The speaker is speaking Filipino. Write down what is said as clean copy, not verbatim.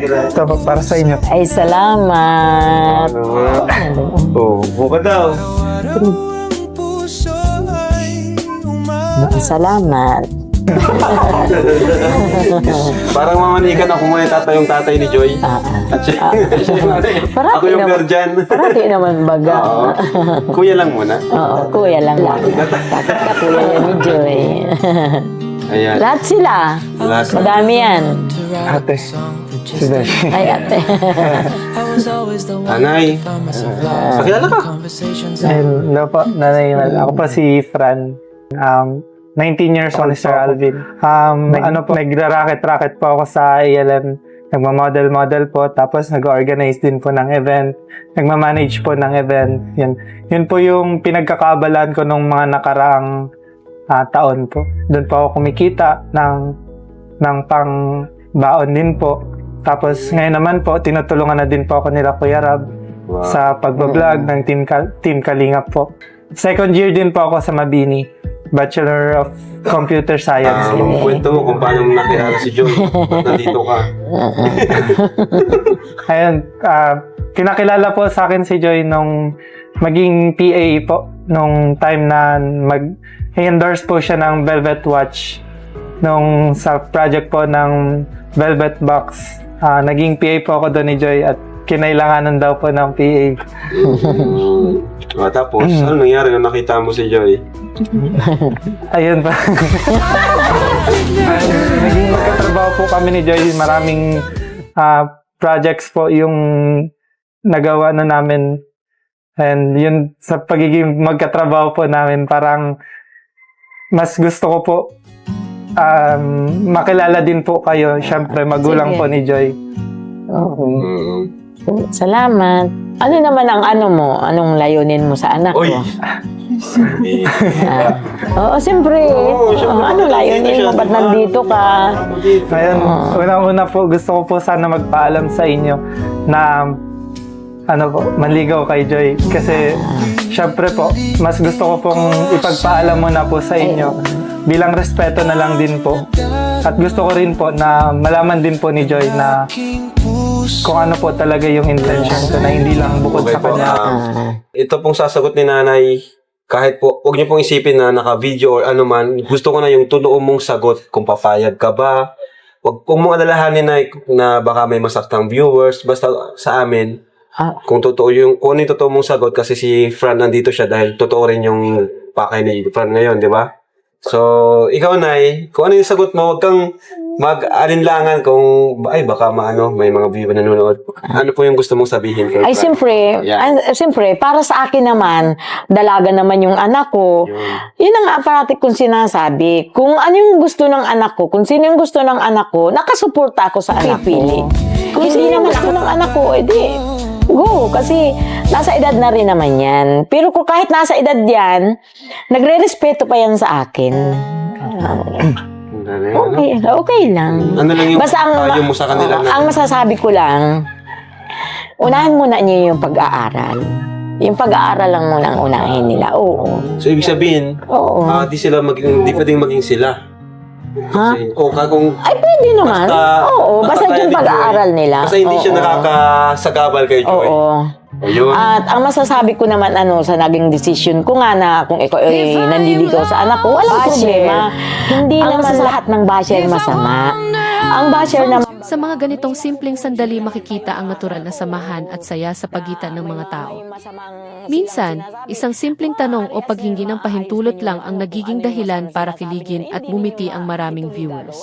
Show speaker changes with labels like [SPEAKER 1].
[SPEAKER 1] Ito po, para sa inyo.
[SPEAKER 2] Ay, salamat.
[SPEAKER 3] Buka daw.
[SPEAKER 2] Salamat.
[SPEAKER 3] Parang mamanikan ako muna yung tatay ni Joy. At siya, ako yung guardian.
[SPEAKER 2] Parati naman baga.
[SPEAKER 3] Oo. Kuya lang muna.
[SPEAKER 2] Oo, kuya lang. Bakit ka kuya yan ni Joy?
[SPEAKER 3] Ayan.
[SPEAKER 2] Lahat sila.
[SPEAKER 3] Lahat.
[SPEAKER 2] Madami yan.
[SPEAKER 1] Ate.
[SPEAKER 2] Ay, ate.
[SPEAKER 3] Anay. Pakilala ka.
[SPEAKER 1] Ayun, hello po, nanay. Ako po si Fran. 19 years old, Sir Alvin. Nagra-racket po ako sa ALM. Nagma-model po, tapos nag-organize din po ng event. Nagma-manage po ng event. Yun po yung pinagkakabalan ko nung mga nakaraang taon po. Doon po ako kumikita ng pang-baon din po. Tapos ngayon naman po, tinutulungan na din po ako nila Kuya Rab sa pagbablog ng Team Kalingap po. Second year din po ako sa Mabini. Bachelor of Computer Science.
[SPEAKER 3] Kwento mo kung paano mo nakilala si Joy. Ba't nandito ka?
[SPEAKER 1] Ayun, pinakilala po sa akin si Joy nung maging PA po. Nung time na endorse po siya ng Velvet Watch. Nung sa project po ng Velvet Box. Naging PA po ako doon ni Joy at kinailanganan daw po ng PA.
[SPEAKER 3] Tapos, ano nangyari nung nakita mo si Joy?
[SPEAKER 1] Ayun pa. Naging magkatrabaho po kami ni Joy. Maraming projects po yung nagawa na namin. And yun, sa pagiging magkatrabaho po namin, parang mas gusto ko po makilala din po kayo. Siyempre, magulang po ni Joy.
[SPEAKER 2] Salamat. Ano naman ang anong layunin mo sa anak ko? Oo, siyempre. Anong layunin mo? Ba't nandito ka?
[SPEAKER 1] Ngayon, una-una po, gusto ko po sana magpaalam sa inyo na manligaw kay Joy. Kasi, syempre po, mas gusto ko pong ipagpaalam muna po sa inyo. Bilang respeto na lang din po. At gusto ko rin po na malaman din po ni Joy na kung ano po talaga yung intention ko na hindi lang bukod sa kanya.
[SPEAKER 3] Ito pong sasagot ni nanay, kahit po, huwag niyo pong isipin na naka-video or ano man, gusto ko na yung totoo mong sagot kung papayag ka ba. Huwag mong alalahanin na baka may masaktang viewers. Basta sa amin, kung ano yung totoo mong sagot, kasi si Fran nandito siya dahil totoo rin yung pakay ni Fran ngayon, di ba? So, ikaw, Nay, kung ano yung sagot mo, huwag kang mag-alinlangan kung, baka may mga viewer na nanonood. Ano po yung gusto mong sabihin?
[SPEAKER 2] Ay, siyempre, para sa akin naman, dalaga naman yung anak ko. Yun ang parati kong sinasabi. Kung ano yung gusto ng anak ko, kung sino yung gusto ng anak ko, nakasuporta ako sa anak ko. Kung hindi naman gusto ng anak ko, edi, go. Kasi nasa edad na rin naman yan. Pero kung kahit nasa edad yan, nagre-respeto pa yan sa akin. Okay lang.
[SPEAKER 3] Ano lang yung
[SPEAKER 2] basta
[SPEAKER 3] tayo mo sa kanila na?
[SPEAKER 2] Ang masasabi ko lang, unahan muna niyo yung pag-aaral. Yung pag-aaral lang muna ang unahin nila. Oo.
[SPEAKER 3] So, ibig sabihin, di pwedeng maging sila.
[SPEAKER 2] Ay, pwede naman. Basta yung pag-aaral nila.
[SPEAKER 3] Basta hindi siya nakakasagabal kay Joy.
[SPEAKER 2] Oo.
[SPEAKER 3] Ayun.
[SPEAKER 2] At ang masasabi ko naman sa naging decision ko nga na kung ikaw ay nandiligaw sa anak ko, walang problema. Hindi naman lahat ng basher masama. Ang basher naman...
[SPEAKER 4] Sa mga ganitong simpleng sandali makikita ang natural na samahan at saya sa pagitan ng mga tao. Minsan, isang simpleng tanong o paghingi ng pahintulot lang ang nagiging dahilan para kiligin at bumiti ang maraming viewers.